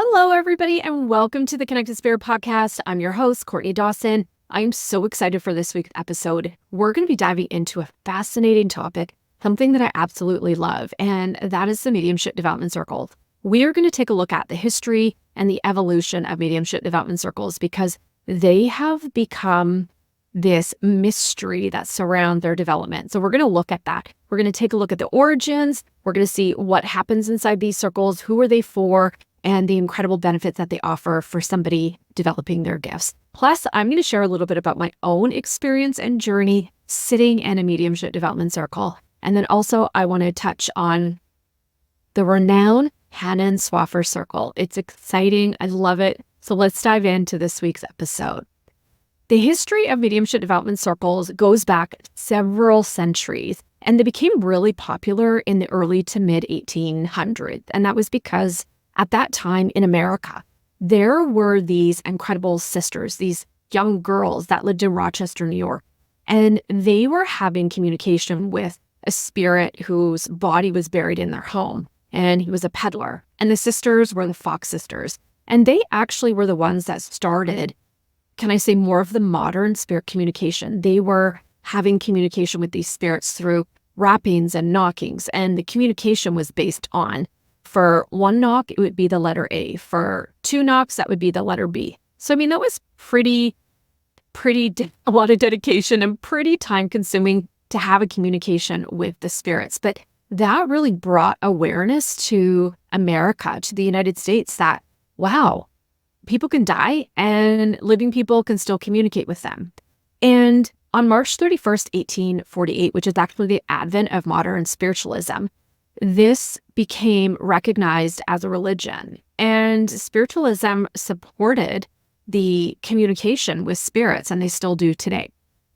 Hello, everybody, and welcome to the Connected Spirit Podcast. I'm your host, Courtney Dawson. I'm so excited for this week's episode. We're going to be diving into a fascinating topic, something that I absolutely love, and that is the mediumship development circles. We are going to take a look at the history and the evolution of mediumship development circles because they have become this mystery that surrounds their development. So we're going to look at that. We're going to take a look at the origins. We're going to see what happens inside these circles, who are they for, and the incredible benefits that they offer for somebody developing their gifts. Plus, I'm going to share a little bit about my own experience and journey sitting in a mediumship development circle. And then also, I want to touch on the renowned Hanan Swaffer Circle. It's exciting. I love it. So let's dive into this week's episode. The history of mediumship development circles goes back several centuries, and they became really popular in the early to mid 1800s. And that was because at that time in America, there were these incredible sisters, these young girls that lived in Rochester, New York, and they were having communication with a spirit whose body was buried in their home, and he was a peddler. And the sisters were the Fox sisters, and they actually were the ones that started, can I say, more of the modern spirit communication. They were having communication with these spirits through rappings and knockings, and the communication was based on, for one knock, it would be the letter A. For two knocks, that would be the letter B. So, I mean, that was a lot of dedication and pretty time consuming to have a communication with the spirits. But that really brought awareness to America, to the United States, that, wow, people can die and living people can still communicate with them. And on March 31st, 1848, which is actually the advent of modern spiritualism, this became recognized as a religion, and spiritualism supported the communication with spirits, and they still do today.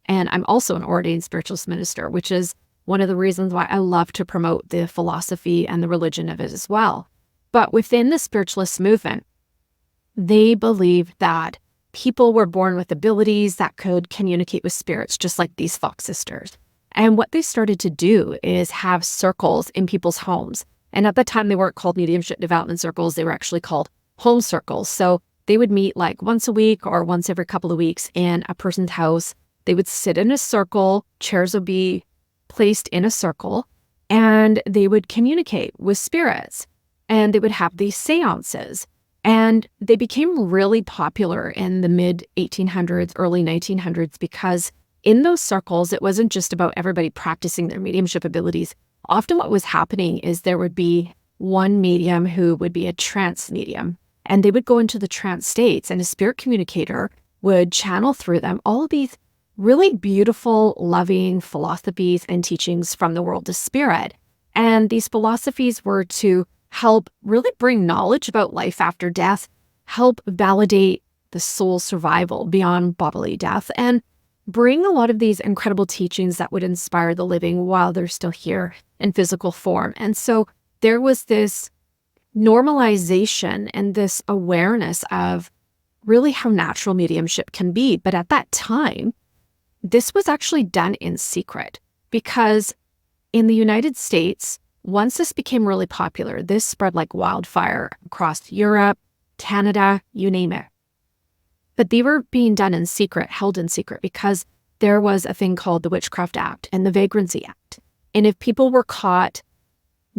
And I'm also an ordained spiritualist minister, which is one of the reasons why I love to promote the philosophy and the religion of it as well. But within the spiritualist movement, they believed that people were born with abilities that could communicate with spirits, just like these Fox sisters. And what they started to do is have circles in people's homes. And at the time, they weren't called mediumship development circles. They were actually called home circles. So they would meet like once a week or once every couple of weeks in a person's house. They would sit in a circle. Chairs would be placed in a circle, and they would communicate with spirits. And they would have these seances. And they became really popular in the mid 1800s, early 1900s, because in those circles, it wasn't just about everybody practicing their mediumship abilities. Often what was happening is there would be one medium who would be a trance medium, and they would go into the trance states, and a spirit communicator would channel through them all of these really beautiful, loving philosophies and teachings from the world of spirit. And these philosophies were to help really bring knowledge about life after death, help validate the soul's survival beyond bodily death, and bring a lot of these incredible teachings that would inspire the living while they're still here in physical form. And so there was this normalization and this awareness of really how natural mediumship can be. But at that time, this was actually done in secret, because in the United States, once this became really popular, this spread like wildfire across Europe, Canada, you name it. But they were being done in secret, held in secret, because there was a thing called the Witchcraft Act and the Vagrancy Act. And if people were caught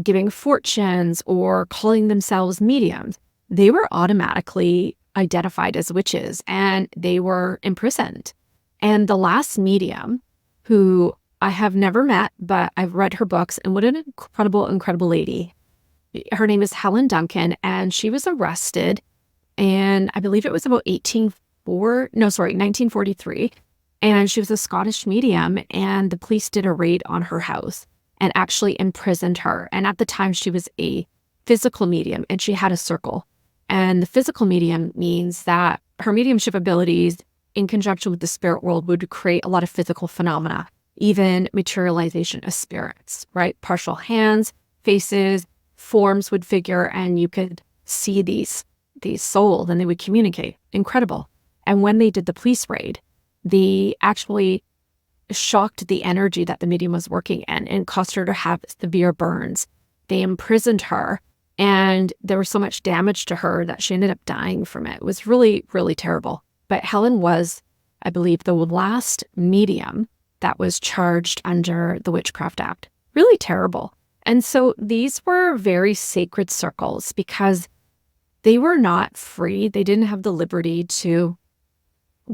giving fortunes or calling themselves mediums, they were automatically identified as witches and they were imprisoned. And the last medium, who I have never met, but I've read her books, and what an incredible, incredible lady. Her name is Helen Duncan, and she was arrested, and I believe it was about 1943. And she was a Scottish medium, and the police did a raid on her house and actually imprisoned her. And at the time, she was a physical medium, and she had a circle. And the physical medium means that her mediumship abilities in conjunction with the spirit world would create a lot of physical phenomena, even materialization of spirits, right? Partial hands, faces, forms would figure, and you could see these souls, and they would communicate. Incredible. And when they did the police raid, they actually shocked the energy that the medium was working in and caused her to have severe burns. They imprisoned her And there was so much damage to her that she ended up dying from it. It was really, really terrible. But Helen was, I believe, the last medium that was charged under the Witchcraft Act. Really terrible. And so these were very sacred circles because they were not free. They didn't have the liberty to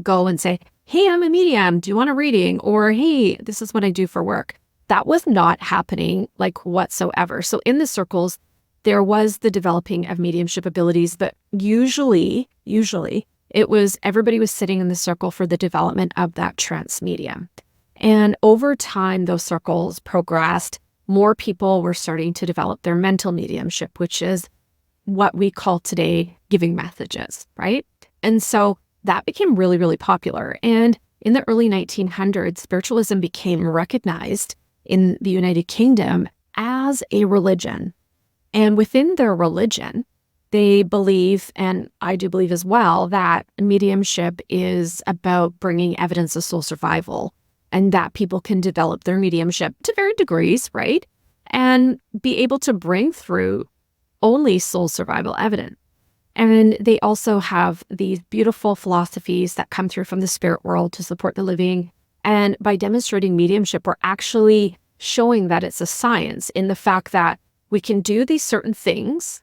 go and say, hey, I'm a medium. Do you want a reading? Or, hey, this is what I do for work. That was not happening like whatsoever. So in the circles, there was the developing of mediumship abilities, but usually it was everybody was sitting in the circle for the development of that trance medium. And over time, those circles progressed. More people were starting to develop their mental mediumship, which is what we call today giving messages, right? And so that became really, really popular. And in the early 1900s, spiritualism became recognized in the United Kingdom as a religion. And within their religion, they believe, and I do believe as well, that mediumship is about bringing evidence of soul survival and that people can develop their mediumship to varying degrees, right? And be able to bring through only soul survival evidence. And they also have these beautiful philosophies that come through from the spirit world to support the living. And by demonstrating mediumship, we're actually showing that it's a science in the fact that we can do these certain things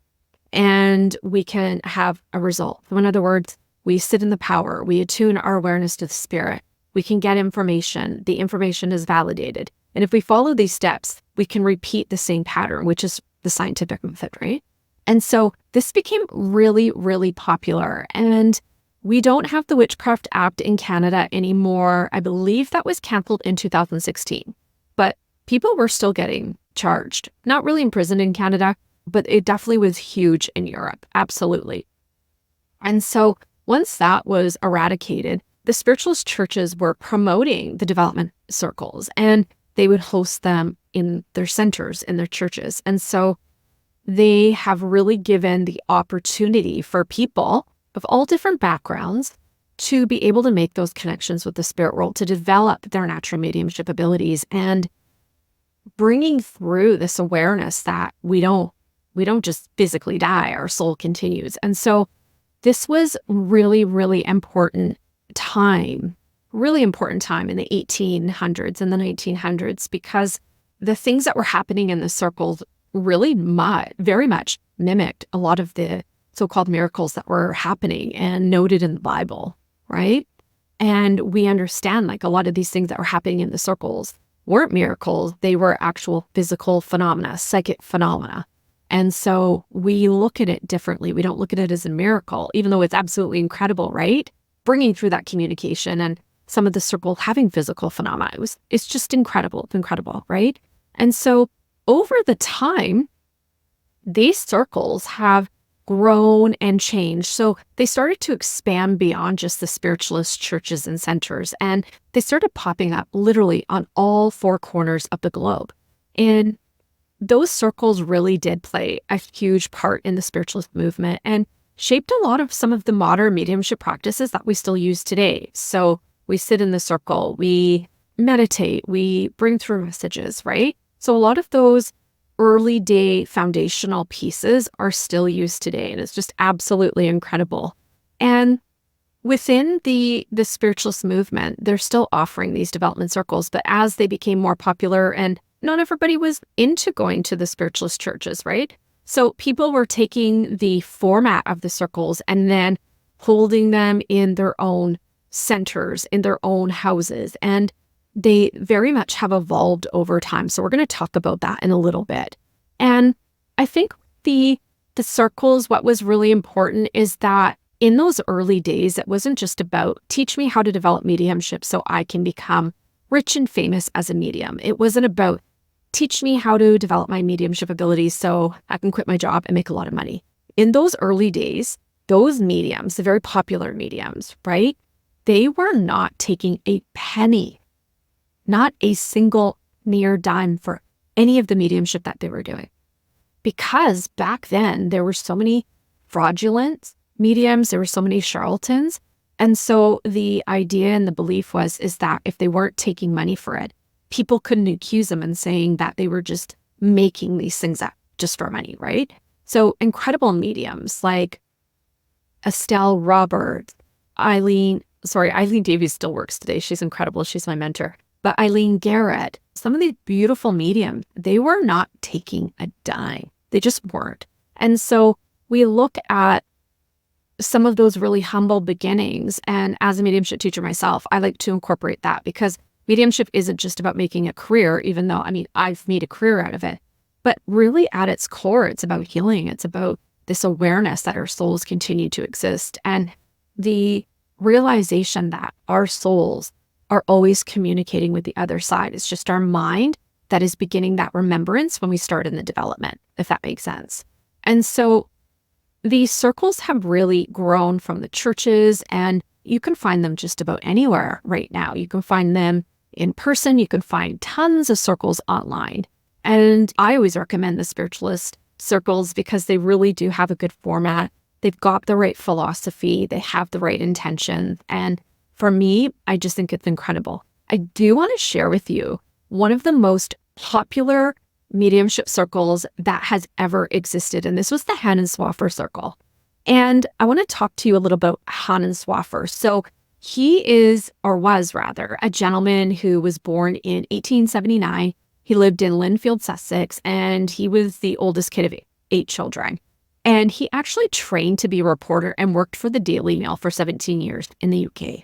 and we can have a result. So in other words, we sit in the power, we attune our awareness to the spirit, we can get information, the information is validated. And if we follow these steps, we can repeat the same pattern, which is the scientific method, right? And so this became really, really popular. And we don't have the Witchcraft Act in Canada anymore. I believe that was canceled in 2016. But people were still getting charged. Not really imprisoned in Canada, but it definitely was huge in Europe. Absolutely. And so once that was eradicated, the spiritualist churches were promoting the development circles and they would host them in their centers, in their churches. And so they have really given the opportunity for people of all different backgrounds to be able to make those connections with the spirit world, to develop their natural mediumship abilities and bringing through this awareness that we don't just physically die, our soul continues. And so this was really, really important time in the 1800s and the 1900s, because the things that were happening in the circles really very much mimicked a lot of the so-called miracles that were happening and noted in the Bible, right? And we understand like a lot of these things that were happening in the circles weren't miracles. They were actual physical phenomena, psychic phenomena. And so we look at it differently. We don't look at it as a miracle, even though it's absolutely incredible, right? Bringing through that communication and some of the circle having physical phenomena. It's just incredible. It's incredible, right? And so over the time, these circles have grown and changed. So they started to expand beyond just the spiritualist churches and centers, and they started popping up literally on all four corners of the globe. And those circles really did play a huge part in the spiritualist movement and shaped a lot of some of the modern mediumship practices that we still use today. So we sit in the circle, we meditate, we bring through messages, right? So a lot of those early day foundational pieces are still used today, and it's just absolutely incredible. And within the spiritualist movement, they're still offering these development circles, but as they became more popular, and not everybody was into going to the spiritualist churches, right? So people were taking the format of the circles and then holding them in their own centers, in their own houses, and they very much have evolved over time. So we're going to talk about that in a little bit. And I think the circles, what was really important is that in those early days, it wasn't just about teach me how to develop mediumship so I can become rich and famous as a medium. It wasn't about teach me how to develop my mediumship abilities so I can quit my job and make a lot of money. In those early days, those mediums, the very popular mediums, right? They were not taking a penny, not a single near dime for any of the mediumship that they were doing. Because back then there were so many fraudulent mediums, there were so many charlatans. And so the idea and the belief is that if they weren't taking money for it, people couldn't accuse them and saying that they were just making these things up just for money, right? So incredible mediums like Estelle Roberts, Eileen Davies still works today. She's incredible. She's my mentor. But Eileen Garrett, some of these beautiful mediums, they were not taking a dime. They just weren't. And so we look at some of those really humble beginnings. And as a mediumship teacher myself, I like to incorporate that because mediumship isn't just about making a career, even though, I've made a career out of it. But really at its core, it's about healing. It's about this awareness that our souls continue to exist and the realization that our souls are always communicating with the other side. It's just our mind that is beginning that remembrance when we start in the development, if that makes sense. And so these circles have really grown from the churches, and you can find them just about anywhere right now. You can find them in person. You can find tons of circles online. And I always recommend the spiritualist circles because they really do have a good format. They've got the right philosophy. They have the right intention. And for me, I just think it's incredible. I do want to share with you one of the most popular mediumship circles that has ever existed. And this was the Swaffer circle. And I want to talk to you a little about Swaffer. So he is, or was rather, a gentleman who was born in 1879. He lived in Linfield, Sussex, and he was the oldest kid of 8 children. And he actually trained to be a reporter and worked for the Daily Mail for 17 years in the UK.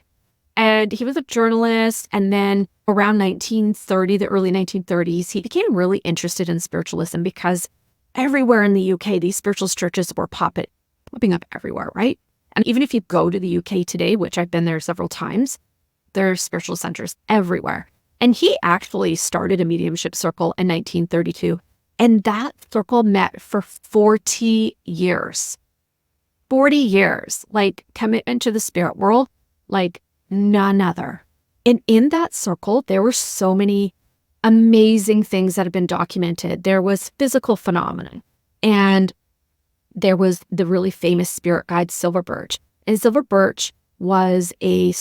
And he was a journalist. And then around 1930, the early 1930s, he became really interested in spiritualism because everywhere in the UK, these spiritualist churches were popping up everywhere, right? And even if you go to the UK today, which I've been there several times, there are spiritual centers everywhere. And he actually started a mediumship circle in 1932. And that circle met for 40 years. 40 years, like commitment to the spirit world, like none other. And in that circle, there were so many amazing things that have been documented. There was physical phenomena, and there was the really famous spirit guide, Silver Birch. And Silver Birch was a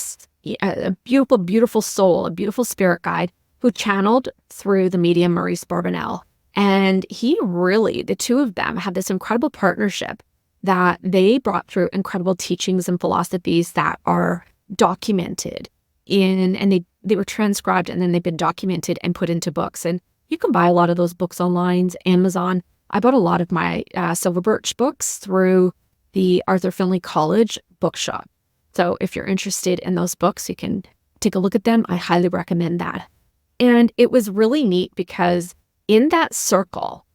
beautiful, beautiful soul, a beautiful spirit guide who channeled through the medium Maurice Barbanel. And the two of them had this incredible partnership that they brought through incredible teachings and philosophies that are documented and they were transcribed, and then they've been documented and put into books. And you can buy a lot of those books online, Amazon. I bought a lot of my Silver Birch books through the Arthur Findlay College bookshop. So if you're interested in those books, you can take a look at them. I highly recommend that. And it was really neat because in that circle,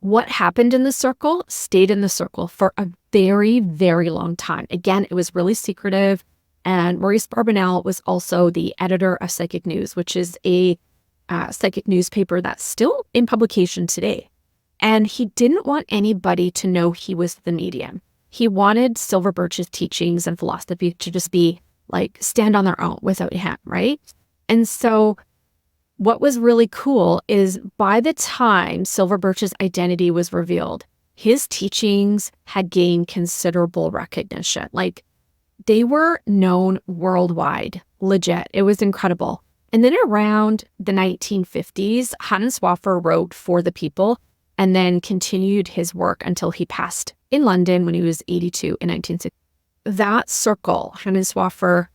what happened in the circle stayed in the circle for a very, very long time. Again, it was really secretive. And Maurice Barbanel was also the editor of Psychic News, which is a psychic newspaper that's still in publication today. And he didn't want anybody to know he was the medium. He wanted Silver Birch's teachings and philosophy to just be like stand on their own without him, right? And so what was really cool is by the time Silver Birch's identity was revealed, his teachings had gained considerable recognition. Like they were known worldwide, legit. It was incredible. And then around the 1950s, Swaffer wrote For the People and then continued his work until he passed in London when he was 82 in 1960. That circle, Swaffer,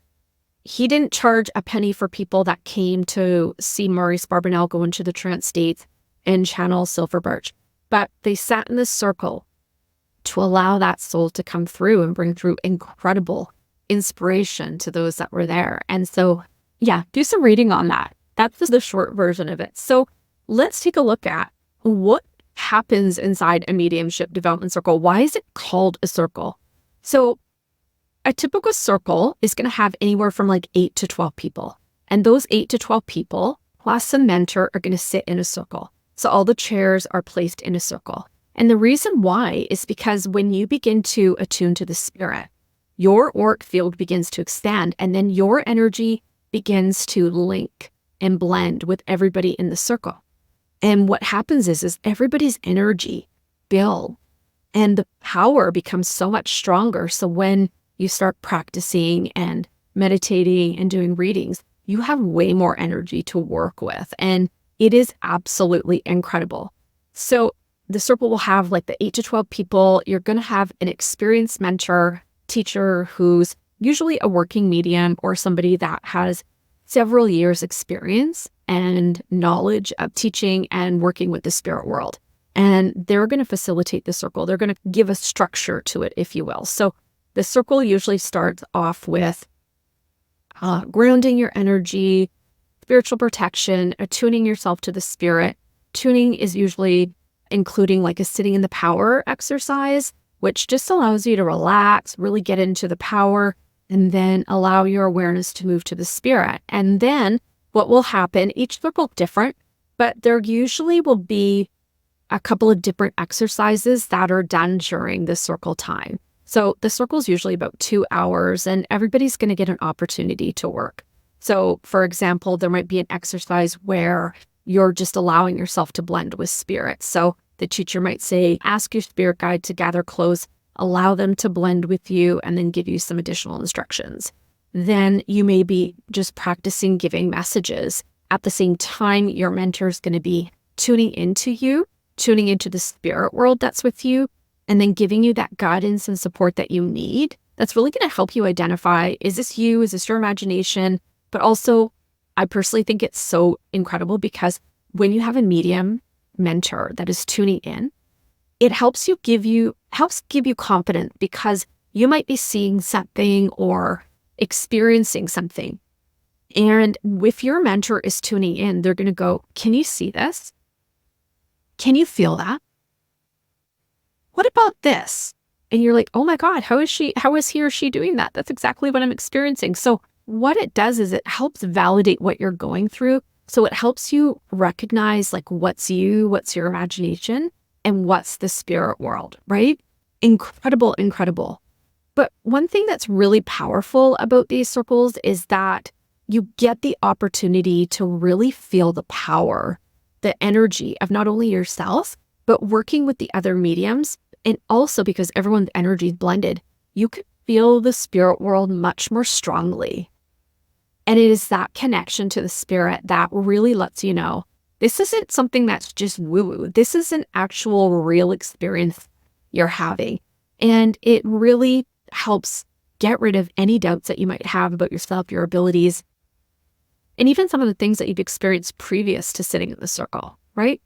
he didn't charge a penny for people that came to see Maurice Barbanel go into the trance states and channel Silver Birch. But they sat in this circle to allow that soul to come through and bring through incredible inspiration to those that were there. And so, yeah, do some reading on that. That's just the short version of it. So let's take a look at what happens inside a mediumship development circle. Why is it called a circle? So a typical circle is going to have anywhere from like 8 to 12 people. And those 8 to 12 people plus a mentor are going to sit in a circle. So all the chairs are placed in a circle. And the reason why is because when you begin to attune to the spirit, your auric field begins to expand, and then your energy begins to link and blend with everybody in the circle. And what happens is everybody's energy builds, and the power becomes so much stronger. So when you start practicing and meditating and doing readings, you have way more energy to work with. And it is absolutely incredible. So the circle will have like the 8 to 12 people. You're going to have an experienced mentor, teacher who's usually a working medium or somebody that has several years experience and knowledge of teaching and working with the spirit world. And they're going to facilitate the circle. They're going to give a structure to it, if you will. So the circle usually starts off with grounding your energy, spiritual protection, attuning yourself to the spirit. Tuning is usually including like a sitting in the power exercise, which just allows you to relax, really get into the power, and then allow your awareness to move to the spirit. And then what will happen, each circle different, but there usually will be a couple of different exercises that are done during the circle time. So the circle is usually about 2 hours and everybody's going to get an opportunity to work. So for example, there might be an exercise where you're just allowing yourself to blend with spirit. So the teacher might say, ask your spirit guide to gather close, allow them to blend with you, and then give you some additional instructions. Then you may be just practicing giving messages. At the same time, your mentor is going to be tuning into you, tuning into the spirit world that's with you, and then giving you that guidance and support that you need. That's really going to help you identify, is this you? Is this your imagination? But also, I personally think it's so incredible because when you have a medium mentor that is tuning in, it helps give you confidence because you might be seeing something or experiencing something. And if your mentor is tuning in, they're going to go, can you see this? Can you feel that? What about this? And you're like, oh my God, how is he or she doing that? That's exactly what I'm experiencing. So what it does is it helps validate what you're going through. So it helps you recognize like what's you, what's your imagination, and what's the spirit world, right? Incredible, incredible. But one thing that's really powerful about these circles is that you get the opportunity to really feel the power, the energy of not only yourself, but working with the other mediums. And also because everyone's energy is blended, you can feel the spirit world much more strongly. And it is that connection to the spirit that really lets you know, this isn't something that's just woo-woo. This is an actual real experience you're having. And it really helps get rid of any doubts that you might have about yourself, your abilities, and even some of the things that you've experienced previous to sitting in the circle, right?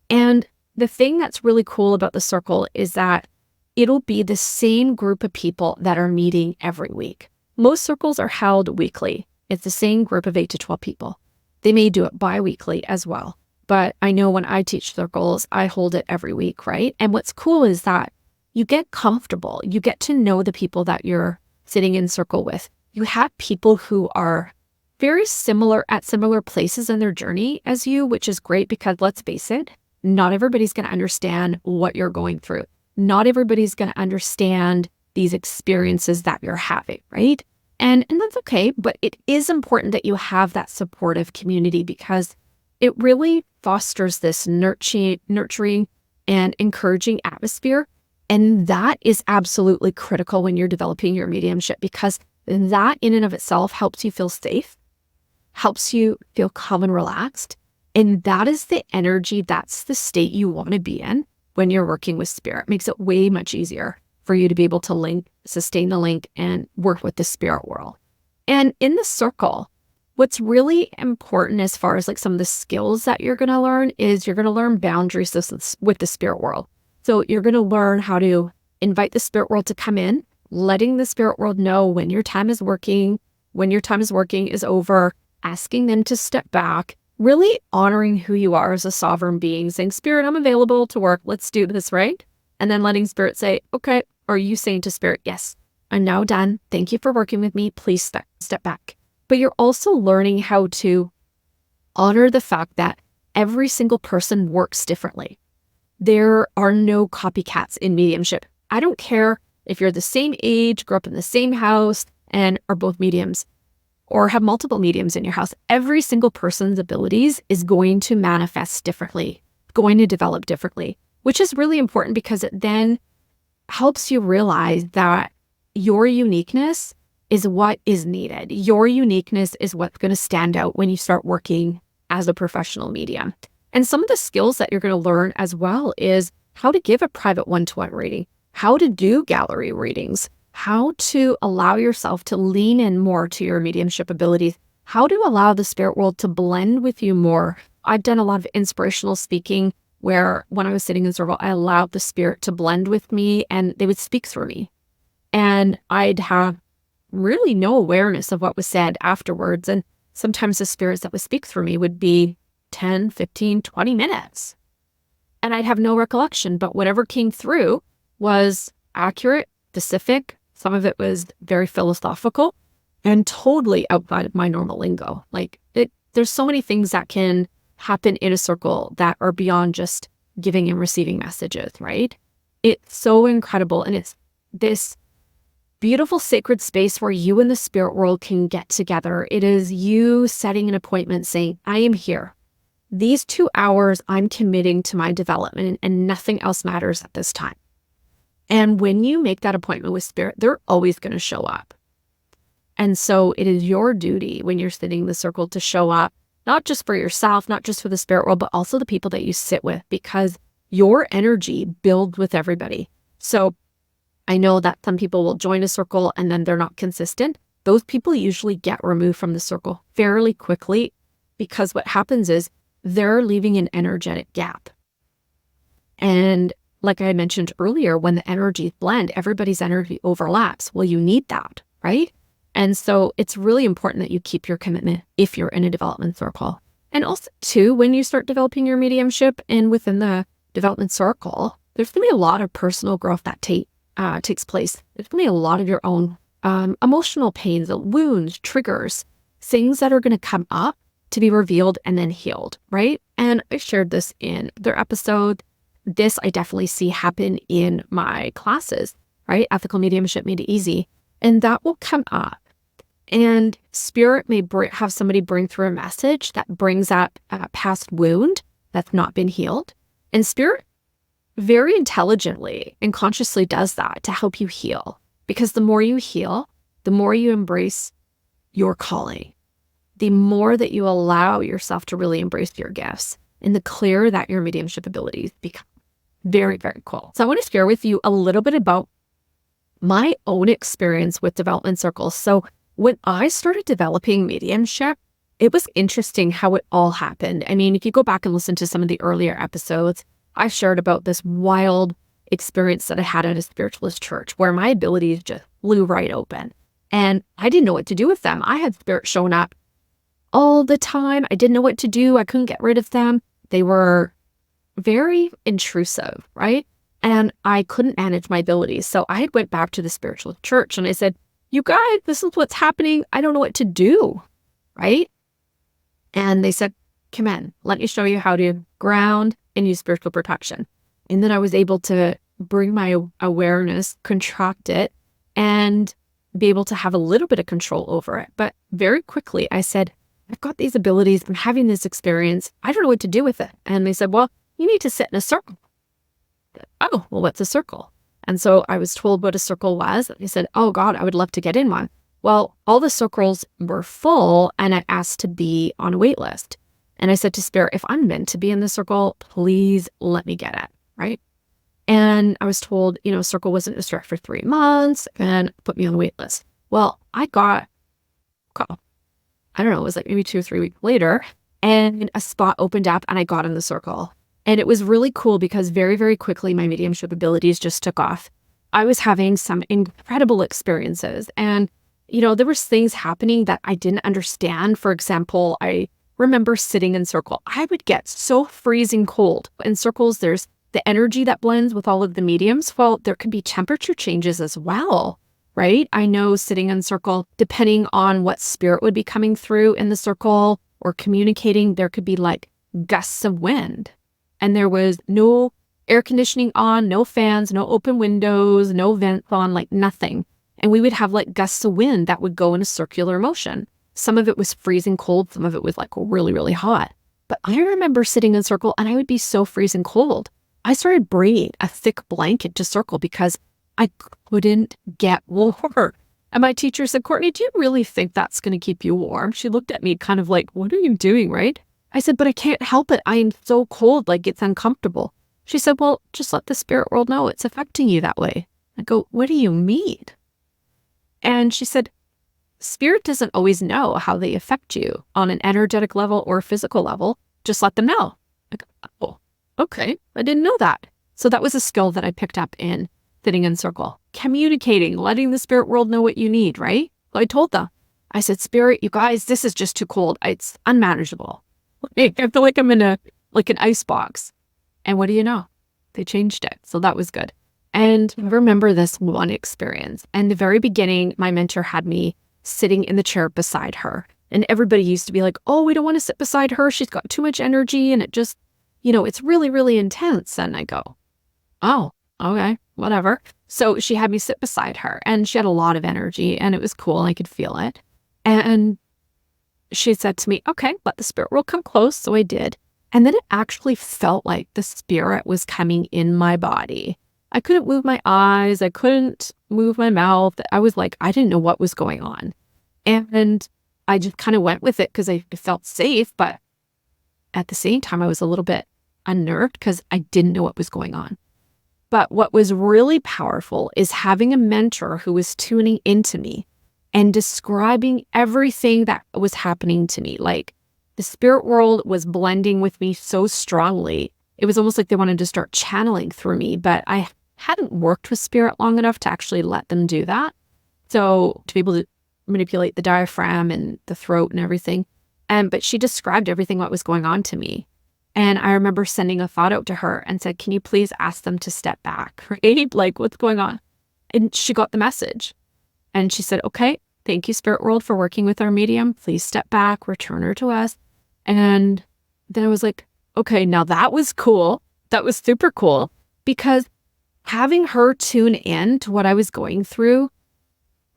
And the thing that's really cool about the circle is that it'll be the same group of people that are meeting every week. Most circles are held weekly. It's the same group of 8 to 12 people. They may do it bi-weekly as well. But I know when I teach circles, I hold it every week, right? And what's cool is that you get comfortable. You get to know the people that you're sitting in circle with. You have people who are very similar at similar places in their journey as you, which is great because let's face it, not everybody's going to understand what you're going through. Not everybody's going to understand these experiences that you're having, right? And that's okay, but it is important that you have that supportive community because it really fosters this nurturing and encouraging atmosphere. And that is absolutely critical when you're developing your mediumship because that in and of itself helps you feel safe, helps you feel calm and relaxed. And that is the energy, that's the state you want to be in when you're working with spirit. It makes it way much easier for you to be able to link, sustain the link, and work with the spirit world. And in the circle, what's really important as far as like some of the skills that you're going to learn is you're going to learn boundaries with the spirit world. So you're going to learn how to invite the spirit world to come in, letting the spirit world know when your time is working is over, asking them to step back, really honoring who you are as a sovereign being, saying, Spirit, I'm available to work. Let's do this, right? And then letting Spirit say, okay, or you saying to Spirit, yes, I'm now done. Thank you for working with me. Please step back. But you're also learning how to honor the fact that every single person works differently. There are no copycats in mediumship. I don't care if you're the same age, grew up in the same house, and are both mediums, or have multiple mediums in your house. Every single person's abilities is going to manifest differently, going to develop differently, which is really important because it then helps you realize that your uniqueness is what is needed. Your uniqueness is what's going to stand out when you start working as a professional medium. And some of the skills that you're going to learn as well is how to give a private one-to-one reading, how to do gallery readings, how to allow yourself to lean in more to your mediumship abilities, how to allow the spirit world to blend with you more. I've done a lot of inspirational speaking where when I was sitting in circle, I allowed the spirit to blend with me and they would speak through me. And I'd have really no awareness of what was said afterwards. And sometimes the spirits that would speak through me would be 10, 15, 20 minutes. And I'd have no recollection, but whatever came through was accurate, specific. Some of it was very philosophical and totally outside of my normal lingo. There's so many things that can happen in a circle that are beyond just giving and receiving messages, right? It's so incredible. And it's this beautiful sacred space where you and the spirit world can get together. It is you setting an appointment saying, I am here. These 2 hours I'm committing to my development and nothing else matters at this time. And when you make that appointment with spirit, they're always going to show up. And so it is your duty when you're sitting in the circle to show up, not just for yourself, not just for the spirit world, but also the people that you sit with, because your energy builds with everybody. So I know that some people will join a circle and then they're not consistent. Those people usually get removed from the circle fairly quickly because what happens is they're leaving an energetic gap. And like I mentioned earlier, when the energies blend, everybody's energy overlaps. Well, you need that, right? And so it's really important that you keep your commitment if you're in a development circle. And also, too, when you start developing your mediumship and within the development circle, there's going to be a lot of personal growth that takes place. There's going to be a lot of your own emotional pains, wounds, triggers, things that are going to come up to be revealed and then healed, right? And I shared this in their episode. This I definitely see happen in my classes, right? Ethical Mediumship Made Easy. And that will come up. And spirit may have somebody bring through a message that brings up a past wound that's not been healed. And spirit very intelligently and consciously does that to help you heal. Because the more you heal, the more you embrace your calling, the more that you allow yourself to really embrace your gifts, and the clearer that your mediumship abilities become. Very, very cool. So I want to share with you a little bit about my own experience with development circles. So when I started developing mediumship, it was interesting how it all happened. I mean, if you go back and listen to some of the earlier episodes, I shared about this wild experience that I had at a spiritualist church where my abilities just flew right open. And I didn't know what to do with them. I had spirits showing up all the time. I didn't know what to do. I couldn't get rid of them. They were very intrusive, right? And I couldn't manage my abilities. So I went back to the spiritual church and I said, you guys, this is what's happening. I don't know what to do, right? And they said, come in, let me show you how to ground and use spiritual protection. And then I was able to bring my awareness, contract it, and be able to have a little bit of control over it. But very quickly I said, I've got these abilities. I'm having this experience. I don't know what to do with it. And they said, well, you need to sit in a circle. Oh, well, what's a circle? And so I was told what a circle was. They said, oh God, I would love to get in one. Well, all the circles were full and I asked to be on a wait list. And I said to Spirit, if I'm meant to be in the circle, please let me get it, right? And I was told, circle wasn't distracted for 3 months and put me on the wait list. Well, I got a call. I don't know, it was like maybe 2 or 3 weeks later, and a spot opened up and I got in the circle. And it was really cool because very, very quickly my mediumship abilities just took off. I was having some incredible experiences and, there was things happening that I didn't understand. For example, I remember sitting in circle. I would get so freezing cold. In circles, there's the energy that blends with all of the mediums. Well, there can be temperature changes as well, right? I know sitting in circle, depending on what spirit would be coming through in the circle or communicating, there could be like gusts of wind. And there was no air conditioning on, no fans, no open windows, no vents on, like nothing. And we would have like gusts of wind that would go in a circular motion. Some of it was freezing cold. Some of it was like really, really hot. But I remember sitting in circle and I would be so freezing cold. I started bringing a thick blanket to circle because I couldn't get warm. And my teacher said, Courtney, do you really think that's going to keep you warm? She looked at me kind of like, what are you doing, right? I said, but I can't help it. I am so cold, like it's uncomfortable. She said, well, just let the spirit world know it's affecting you that way. I go, what do you mean? And she said, spirit doesn't always know how they affect you on an energetic level or physical level. Just let them know. I go, oh, okay. I didn't know that. So that was a skill that I picked up in sitting in circle, communicating, letting the spirit world know what you need, right? So I told them, I said, spirit, you guys, this is just too cold. It's unmanageable. I feel like I'm in an ice box. And what do you know? They changed it. So that was good. And I remember this one experience. And the very beginning, my mentor had me sitting in the chair beside her. And everybody used to be like, oh, we don't want to sit beside her. She's got too much energy. And it just, it's really, really intense. And I go, oh, okay, whatever. So she had me sit beside her and she had a lot of energy and it was cool. I could feel it. And she said to me, okay, let the spirit world come close. So I did. And then it actually felt like the spirit was coming in my body. I couldn't move my eyes. I couldn't move my mouth. I was like, I didn't know what was going on. And I just kind of went with it because I felt safe. But at the same time, I was a little bit unnerved because I didn't know what was going on. But what was really powerful is having a mentor who was tuning into me and describing everything that was happening to me. Like the spirit world was blending with me so strongly. It was almost like they wanted to start channeling through me, but I hadn't worked with spirit long enough to actually let them do that. So to be able to manipulate the diaphragm and the throat and everything. But she described everything what was going on to me. And I remember sending a thought out to her and said, can you please ask them to step back? Right? Like, what's going on? And she got the message. And she said, okay, thank you, spirit world, for working with our medium. Please step back, return her to us. And then I was like, okay, now that was cool. That was super cool because having her tune in to what I was going through,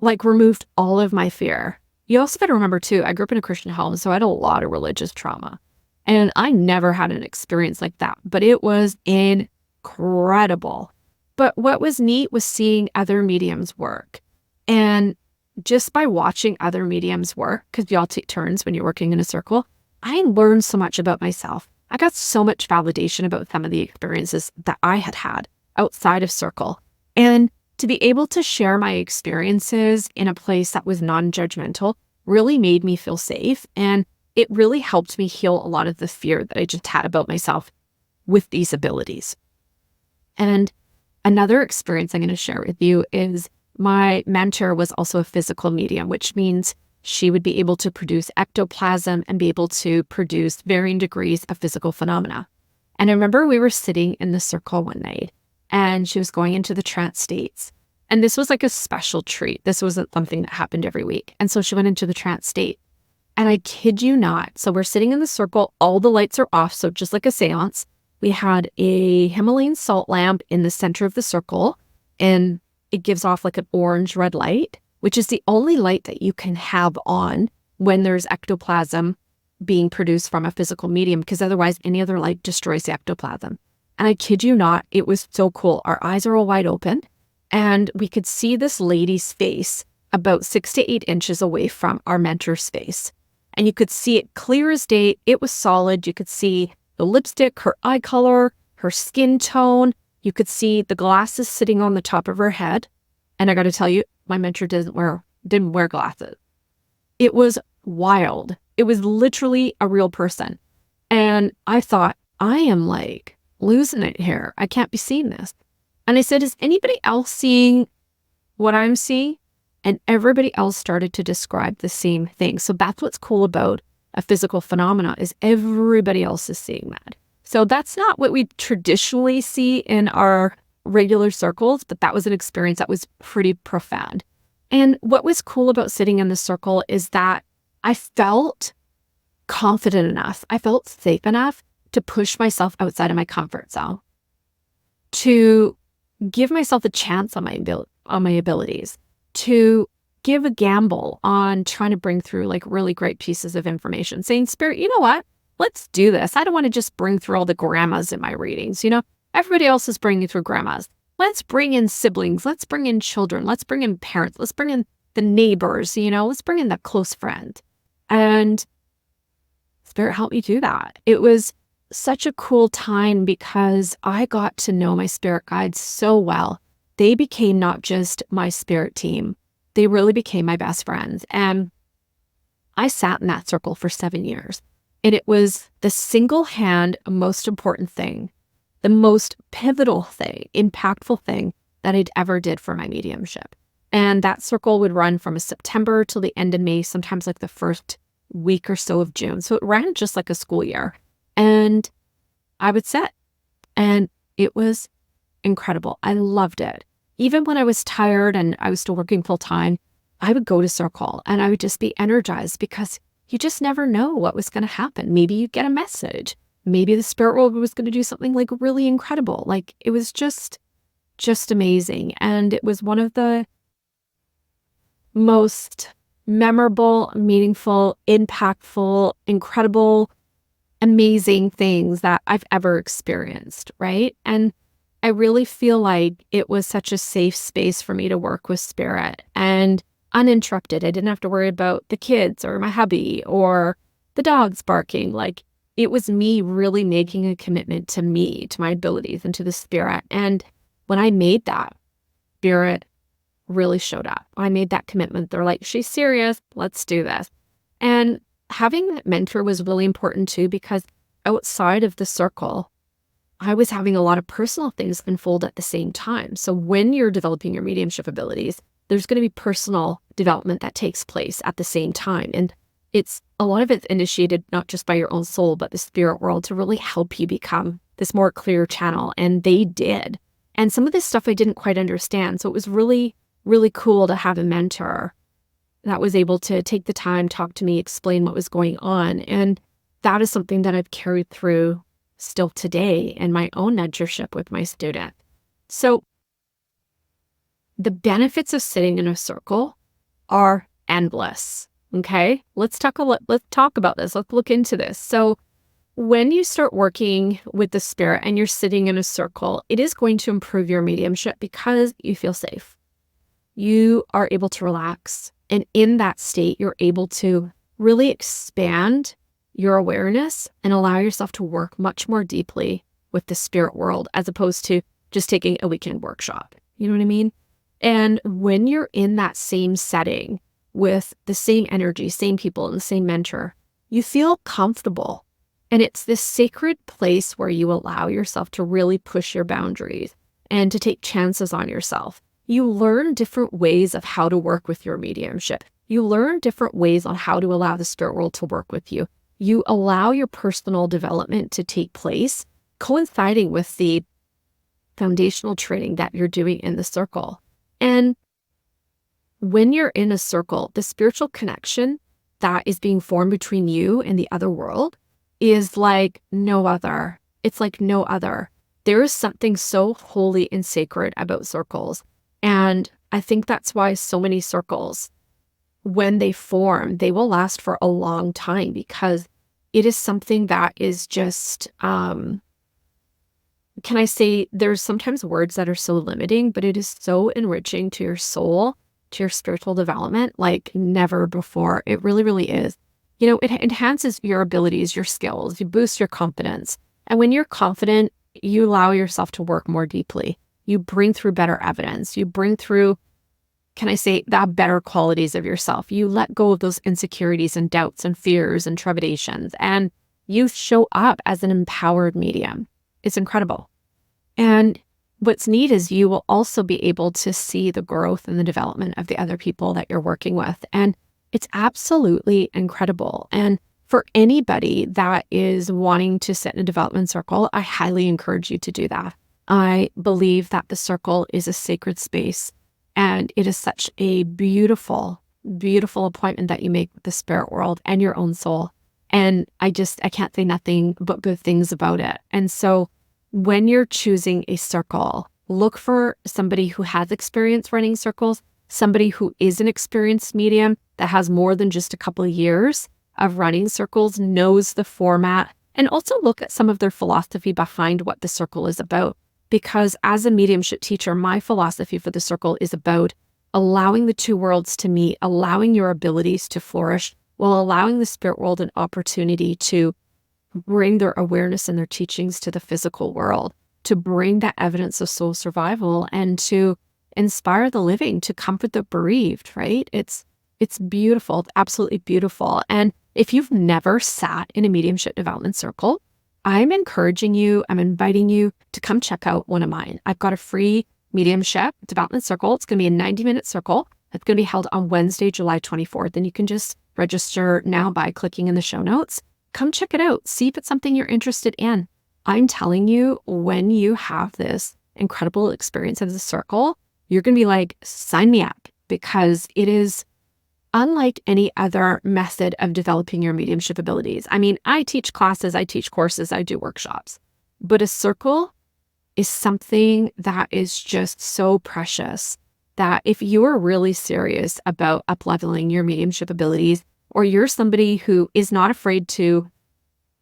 removed all of my fear. You also got to remember too, I grew up in a Christian home, so I had a lot of religious trauma. And I never had an experience like that, but it was incredible. But what was neat was seeing other mediums work. And just by watching other mediums work, because we all take turns when you're working in a circle, I learned so much about myself. I got so much validation about some of the experiences that I had had outside of circle. And to be able to share my experiences in a place that was non-judgmental really made me feel safe. And it really helped me heal a lot of the fear that I just had about myself with these abilities. And another experience I'm going to share with you is my mentor was also a physical medium, which means she would be able to produce ectoplasm and be able to produce varying degrees of physical phenomena. And I remember we were sitting in the circle one night and she was going into the trance states. And this was like a special treat. This wasn't something that happened every week. And so she went into the trance state. And I kid you not. So we're sitting in the circle. All the lights are off. So just like a seance, we had a Himalayan salt lamp in the center of the circle. And it gives off like an orange red light, which is the only light that you can have on when there's ectoplasm being produced from a physical medium, because otherwise any other light destroys the ectoplasm. And I kid you not, it was so cool. Our eyes are all wide open and we could see this lady's face about 6 to 8 inches away from our mentor's face. And you could see it clear as day. It was solid. You could see the lipstick, her eye color, her skin tone. You could see the glasses sitting on the top of her head. And I got to tell you, my mentor didn't wear glasses. It was wild. It was literally a real person. And I thought, I am losing it here. I can't be seeing this. And I said, is anybody else seeing what I'm seeing? And everybody else started to describe the same thing. So that's what's cool about a physical phenomena is everybody else is seeing that. So that's not what we traditionally see in our regular circles, but that was an experience that was pretty profound. And what was cool about sitting in the circle is that I felt confident enough. I felt safe enough to push myself outside of my comfort zone, to give myself a chance on my abilities, to give a gamble on trying to bring through really great pieces of information, saying, Spirit, you know what? Let's do this. I don't want to just bring through all the grandmas in my readings. Everybody else is bringing through grandmas. Let's bring in siblings. Let's bring in children. Let's bring in parents. Let's bring in the neighbors, let's bring in that close friend. And Spirit helped me do that. It was such a cool time because I got to know my spirit guides so well. They became not just my spirit team, they really became my best friends. And I sat in that circle for 7 years. And it was the single hand most important thing, the most pivotal thing, impactful thing that I'd ever did for my mediumship. And that circle would run from September till the end of May, sometimes like the first week or so of June. So it ran just like a school year. And I would sit, and it was incredible. I loved it. Even when I was tired and I was still working full time, I would go to circle and I would just be energized because you just never know what was going to happen. Maybe you get a message. Maybe the spirit world was going to do something like really incredible. Like it was just amazing. And it was one of the most memorable, meaningful, impactful, incredible, amazing things that I've ever experienced, right? And I really feel like it was such a safe space for me to work with spirit and uninterrupted. I didn't have to worry about the kids or my hubby or the dogs barking. Like it was me really making a commitment to me, to my abilities and to the spirit. And when I made that, spirit really showed up. I made that commitment. They're like, she's serious. Let's do this. And having that mentor was really important too, because outside of the circle, I was having a lot of personal things unfold at the same time. So when you're developing your mediumship abilities, there's going to be personal development that takes place at the same time. And a lot of it's initiated not just by your own soul, but the spirit world to really help you become this more clear channel. And they did. And some of this stuff I didn't quite understand. So it was really, really cool to have a mentor that was able to take the time, talk to me, explain what was going on. And that is something that I've carried through still today in my own mentorship with my student. So the benefits of sitting in a circle are endless. Okay, let's talk about this. Let's look into this. So when you start working with the spirit and you're sitting in a circle, it is going to improve your mediumship because you feel safe. You are able to relax. And in that state, you're able to really expand your awareness and allow yourself to work much more deeply with the spirit world as opposed to just taking a weekend workshop. You know what I mean? And when you're in that same setting with the same energy, same people, and the same mentor, you feel comfortable. And it's this sacred place where you allow yourself to really push your boundaries and to take chances on yourself. You learn different ways of how to work with your mediumship. You learn different ways on how to allow the spirit world to work with you. You allow your personal development to take place, coinciding with the foundational training that you're doing in the circle. And when you're in a circle, the spiritual connection that is being formed between you and the other world is like no other. It's like no other. There is something so holy and sacred about circles. And I think that's why so many circles, when they form, they will last for a long time because it is something that is just, can I say, there's sometimes words that are so limiting, but it is so enriching to your soul, to your spiritual development, like never before. It really, really is. You know, it enhances your abilities, your skills, you boost your confidence. And when you're confident, you allow yourself to work more deeply. You bring through better evidence. You bring through, can I say, the better qualities of yourself. You let go of those insecurities and doubts and fears and trepidations, and you show up as an empowered medium. It's incredible. And what's neat is you will also be able to see the growth and the development of the other people that you're working with. And it's absolutely incredible. And for anybody that is wanting to sit in a development circle, I highly encourage you to do that. I believe that the circle is a sacred space, and it is such a beautiful, beautiful appointment that you make with the spirit world and your own soul. And I can't say nothing but good things about it. And so when you're choosing a circle, look for somebody who has experience running circles, somebody who is an experienced medium that has more than just a couple of years of running circles, knows the format, and also look at some of their philosophy behind what the circle is about. Because as a mediumship teacher, my philosophy for the circle is about allowing the two worlds to meet, allowing your abilities to flourish, while allowing the spirit world an opportunity to bring their awareness and their teachings to the physical world, to bring that evidence of soul survival and to inspire the living, to comfort the bereaved, right? It's beautiful. It's absolutely beautiful. And if you've never sat in a mediumship development circle, I'm encouraging you, I'm inviting you to come check out one of mine. I've got a free mediumship development circle. It's going to be a 90-minute circle. It's going to be held on Wednesday, July 24th. And you can just register now by clicking in the show notes. Come check it out. See if it's something you're interested in. I'm telling you, when you have this incredible experience of the circle, you're going to be like, sign me up, because it is unlike any other method of developing your mediumship abilities. I mean, I teach classes, I teach courses, I do workshops, but a circle is something that is just so precious that if you are really serious about up-leveling your mediumship abilities, or you're somebody who is not afraid to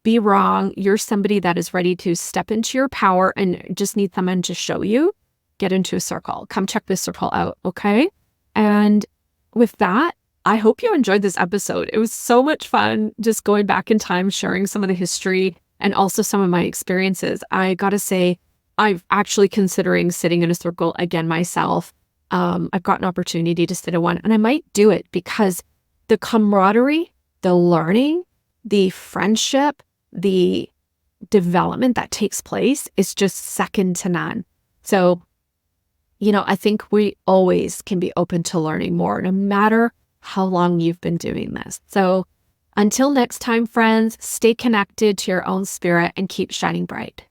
be wrong, you're somebody that is ready to step into your power and just need someone to show you, get into a circle. Come check this circle out, okay? And with that, I hope you enjoyed this episode. It was so much fun just going back in time, sharing some of the history and also some of my experiences. I gotta say, I'm actually considering sitting in a circle again myself. I've got an opportunity to sit in one, and I might do it because the camaraderie, the learning, the friendship, the development that takes place is just second to none. So, I think we always can be open to learning more, no matter how long you've been doing this. So until next time, friends, stay connected to your own spirit and keep shining bright.